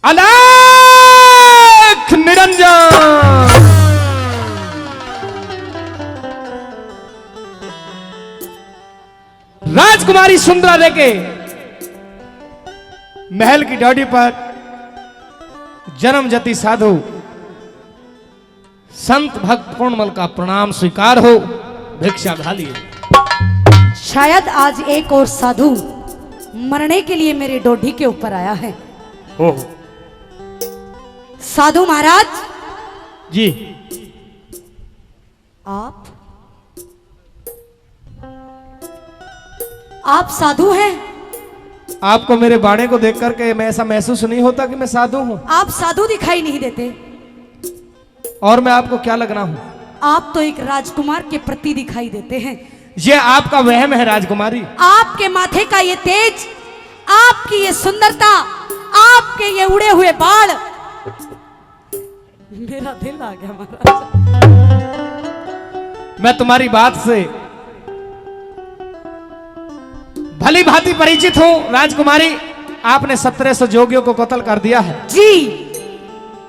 अलख निरंजन। राजकुमारी सुंदरा देके महल की डौडी पर जन्मजती साधु संत भक्त पूर्णमल का प्रणाम स्वीकार हो, भिक्षा घालिए। शायद आज एक और साधु मरने के लिए मेरे डोडी के ऊपर आया है। साधु महाराज जी, आप साधु हैं? आपको मेरे बाणे को देख करके मैं ऐसा महसूस नहीं होता कि मैं साधु हूं? आप साधु दिखाई नहीं देते। और मैं आपको क्या लगना हूं? आप तो एक राजकुमार के प्रति दिखाई देते हैं। ये आपका वहम है राजकुमारी। आपके माथे का ये तेज, आपकी ये सुंदरता, आपके ये उड़े हुए बाल, मेरा दिल आ गया महाराज। मैं तुम्हारी बात से भली भांति परिचित हूं राजकुमारी। आपने 1700 जोगियों को कत्ल कर दिया है जी,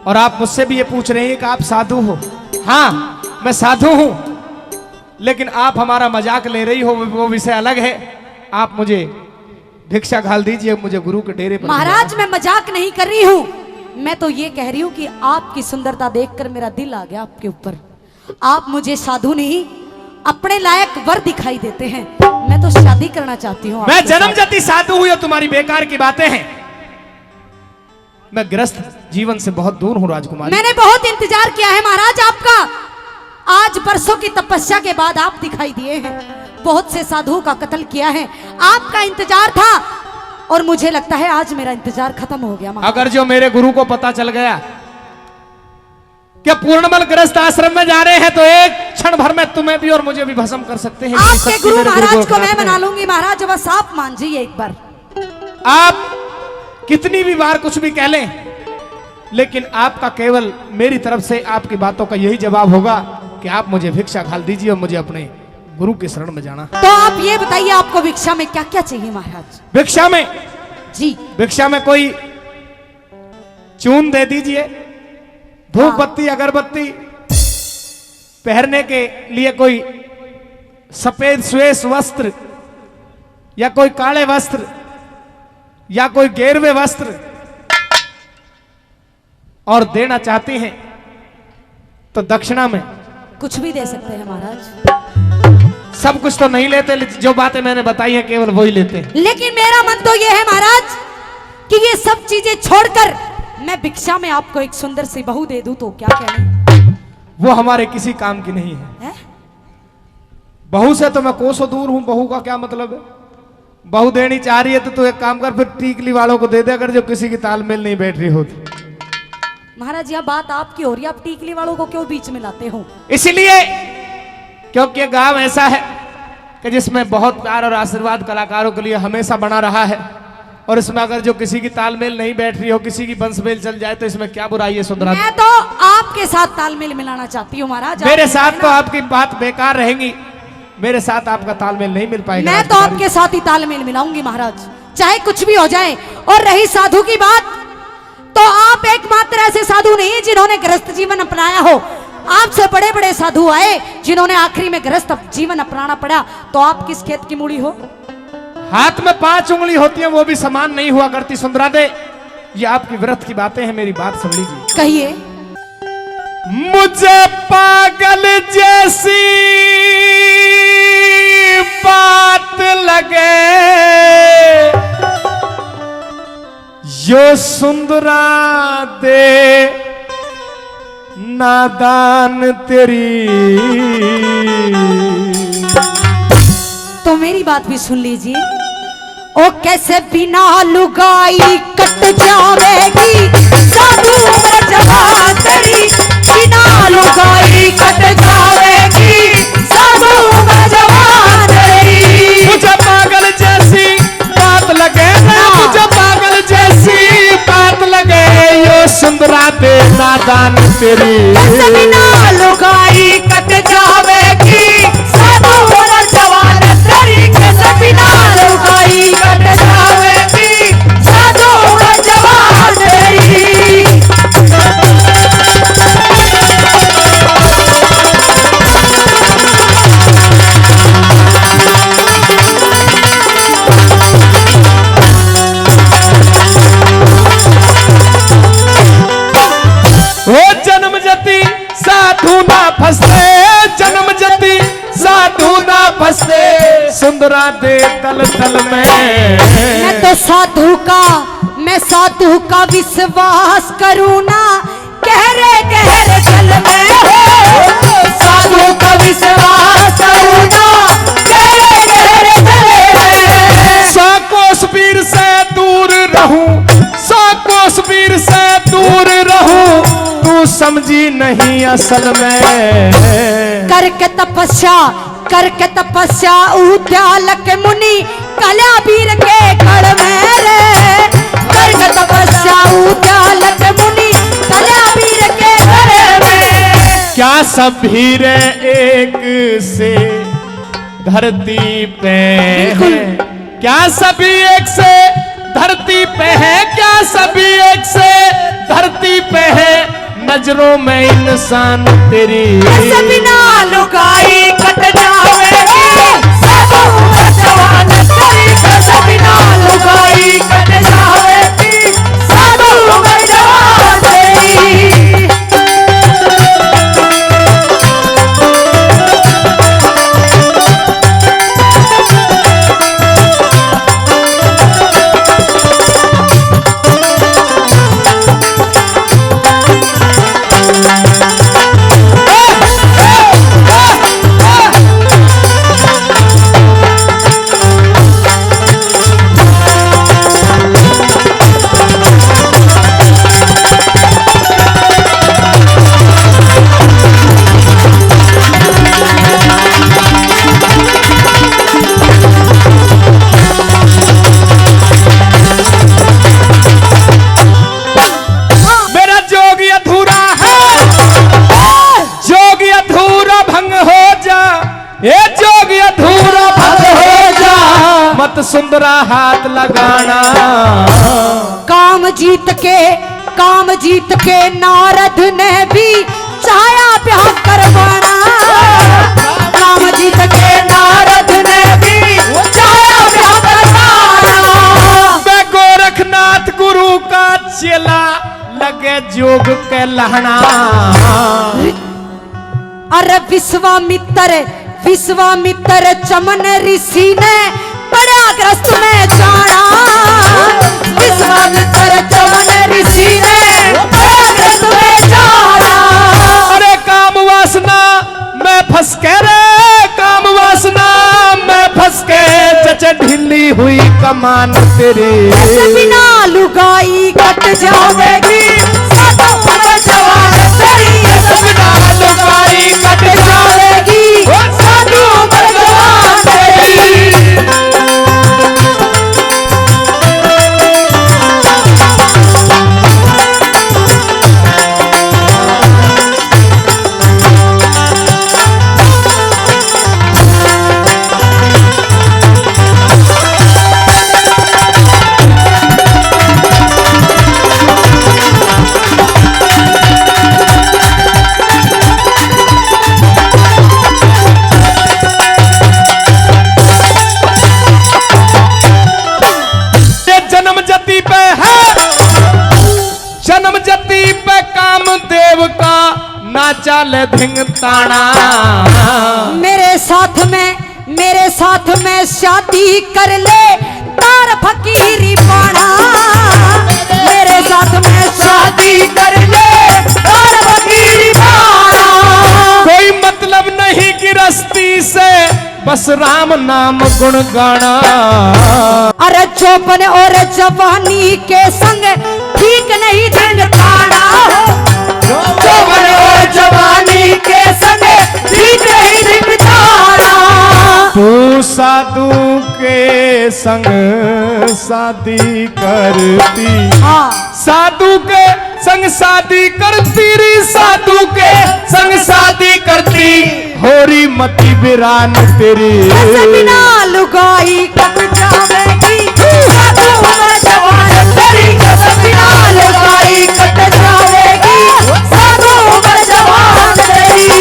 और आप मुझसे भी ये पूछ रहे हैं कि आप साधु हो। हाँ, मैं साधु हूं, लेकिन आप हमारा मजाक ले रही हो, वो विषय अलग है। आप मुझे भिक्षा घाल दीजिए, मुझे गुरु के डेरे पर। महाराज मैं मजाक नहीं कर रही हूं, मैं तो ये कह रही हूं कि आपकी सुंदरता देखकर मेरा दिल आ गया आपके ऊपर। आप मुझे साधु नहीं, अपने लायक वर दिखाई देते हैं। मैं तो शादी करना चाहती हूँ। मैं जन्मजाति साधु हूं, ये तुम्हारी बेकार की बातें हैं। मैं गृहस्थ जीवन से बहुत दूर हूं राजकुमारी। मैंने बहुत इंतजार किया है महाराज आपका। आज बरसों की तपस्या के बाद आप दिखाई दिए हैं। बहुत से साधुओं का कत्ल किया है, आपका इंतजार था, और मुझे लगता है आज मेरा इंतजार खत्म हो गया महाराज। अगर जो मेरे गुरु को पता चल गया कि पूर्णमल गृहस्थ आश्रम में जा रहे हैं, तो एक क्षण भर में तुम्हें भी और मुझे भी भस्म कर सकते हैं। आपके गुरु महाराज को मैं मना लूंगी महाराज, बस आप मान जाइए एक बार। आप कितनी भी बार कुछ भी कह लें, लेकिन आपका केवल मेरी तरफ से आपकी बातों का यही जवाब होगा कि आप मुझे भिक्षा घाल दीजिए और मुझे अपने गुरु के शरण में जाना। तो आप ये बताइए आपको भिक्षा में क्या क्या चाहिए महाराज? भिक्षा में जी, भिक्षा में कोई चून दे दीजिए, धूप बत्ती अगरबत्ती, पहनने के लिए कोई सफेद श्वेत वस्त्र या कोई काले वस्त्र या कोई गेरुए वस्त्र, और देना चाहती हैं तो दक्षिणा में कुछ भी दे सकते हैं महाराज। सब कुछ तो नहीं लेते, जो बातें मैंने बताई हैं केवल वही लेते हैं। लेकिन मेरा मन तो यह है महाराज कि ये सब चीजें छोड़कर मैं भिक्षा में आपको एक सुंदर सी बहू दे दूं तो क्या कहने? वो हमारे किसी काम की नहीं है। बहू से तो मैं कोसों दूर हूं, बहू का क्या मतलब है? बहू देनी चाह रही है तो तू एक काम कर, फिर टीकली वालों को दे दे, अगर जो किसी की तालमेल नहीं बैठ रही होती। महाराज यह बात आपकी हो रही है, आप टीकली वालों को क्यों बीच में लाते हो? इसलिए क्योंकि ये गांव ऐसा है कि जिसमें बहुत प्यार और आशीर्वाद कलाकारों के लिए हमेशा बना रहा है, और इसमें अगर जो किसी की तालमेल नहीं बैठ रही हो, किसी की बंसमेल चल जाए, तो इसमें क्या बुराई है सुंदरा? मैं तो आपके साथ तालमेल मिलाना चाहती हूँ महाराज। मेरे साथ तो आपकी बात बेकार रहेंगी, मेरे साथ आपका तालमेल नहीं मिल पाएगा। मैं तो आपके साथ ही तालमेल मिलाऊंगी महाराज, चाहे कुछ भी हो जाए। और रही साधु की बात, तो आप एकमात्र ऐसे साधु नहीं जिन्होंने गृहस्थ जीवन अपनाया हो। आपसे बड़े बड़े साधु आए जिन्होंने आखिरी में गृहस्थ जीवन अपनाना पड़ा, तो आप किस खेत की मूड़ी हो? हाथ में 5 उंगली होती है, वो भी समान नहीं हुआ करती सुंदरा दे। ये आपकी व्रत की बातें हैं, मेरी बात सुन लीजिए। कहिए। मुझे पागल जैसी बात लगे यो सुंदरा दे नादान तेरी। तो मेरी बात भी सुन लीजिए। ओ कैसे बिना लुगाई कट जावेगी साधु उम्र जवान तेरी, बिना लुगाई कट जावेगी साधु उम्र जवान तेरी। मुझे पागल जैसी बात लगे ना, मुझे पागल जैसी बात लगे यो सुंदरा दे नादान तेरी। कैसे बिना लुगाई कट जावेगी साधु उम्र जवान तेरी, कैसे बिना लुगाई कट जावेगी साधु उम्र जवान तेरी। दे तल तल में। मैं तो साधु का विश्वास करूँ ना गहरे गहरे जल में हो। साधु का विश्वास करूँ ना गहरे गहरे जल में। 100 कोस पीर से दूर रहूं, 100 कोस पीर से दूर रहूं, तू समझी नहीं असल में। करके तपस्या उद्यालक मुनि कल्या वीर के कड़ में रे। करके तपस्या उद्यालक मुनि कल्या वीर के कड़ में। क्या सब हीरे एक से धरती पे है? क्या सभी एक से धरती पे है? क्या सभी एक से धरती पे है? नजरों में इंसान तेरी बिना लुकाई कट जावेगी। साधु का जवान तेरी बिना लुकाई कट जावेगी। साधु का जवान तेरी। सुंदरा हाथ लगाना। काम जीत के नारद ने भी चाया ब्याह करवाना। काम जीत के नारद ने भी चाया ब्याह करवाना। मैं गोरखनाथ गुरु का चेला लगे जोग के लहना। अरे विश्वामित्र चमन ऋषि ने बड़ा ग्रस्त में जाना। विश्वामित्र चमन ऋषि ने बड़ा ग्रस्त में जाना। अरे काम वासना मैं फंस के रे, काम वासना मैं फंस के चचे ढीली हुई कमान तेरी। बिना लुगाई कट जावेगी। साधु का जवान तेरी बिना लुगाई कट जावेगी। साधु का जवान तेरी। चाल धिंग ताना। मेरे साथ में शादी कर ले तार फकीरी पाना। मेरे साथ में शादी कर ले तार फकीरी पाना। कोई मतलब नहीं गिरस्ती से बस राम नाम गुण गाना। अरे चौपन और जवानी के संग ठीक नहीं धिंग ताना। चौपन और जवानी के संग ठीक नहीं धिंग ताना। तू साधु के संग शादी करती। हाँ। साधु के संग शादी करती री, साधु के संग शादी करती होरी मती बिरान तेरी। बिना लुगाई कट जावेगी। साधु का जवान तेरी बिना लुगाई कट जावेगी। साधु का जवान तेरी।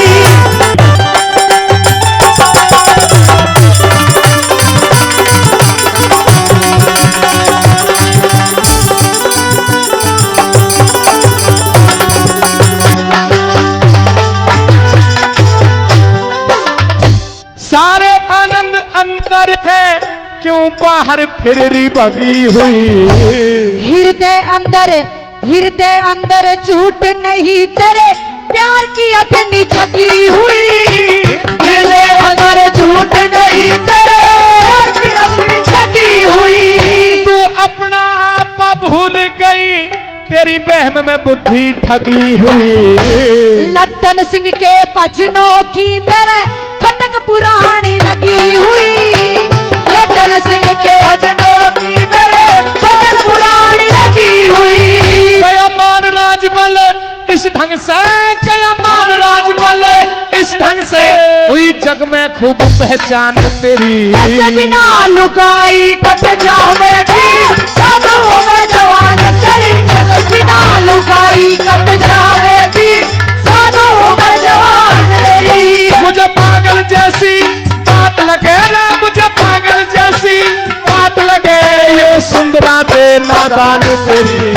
सारे आनंद अंतर थे बाहर फिर री भगी हुई। हृदय अंदर झूठ नहीं तेरे प्यार की अपनी छपी हुई। हृदय अंदर झूठ नहीं तेरे प्यार की अपनी छपी हुई। तू अपना आप भूल गई, तेरी बहम में बुद्धि ठगी हुई। लद्दन सिंह के भजनों की मेरे खटक पुरानी लगी हुई। लद्दन सिंह के भजनों की मेरे खटक पुरानी लगी हुई। गया मान राजमल इस ढंग से, गया मान राजमल इस ढंग से हुई जग में खूब पहचान तेरी। बिना लुकाई कट जावेगी साधुओं में जवान तेरी। बिना लुकाई कट जावेगी साधुओं में जवान तेरी। मुझे पागल जैसी बात लगे ना, मुझे पागल जैसी बात लगे ये सुंदरा दे नादान तेरी।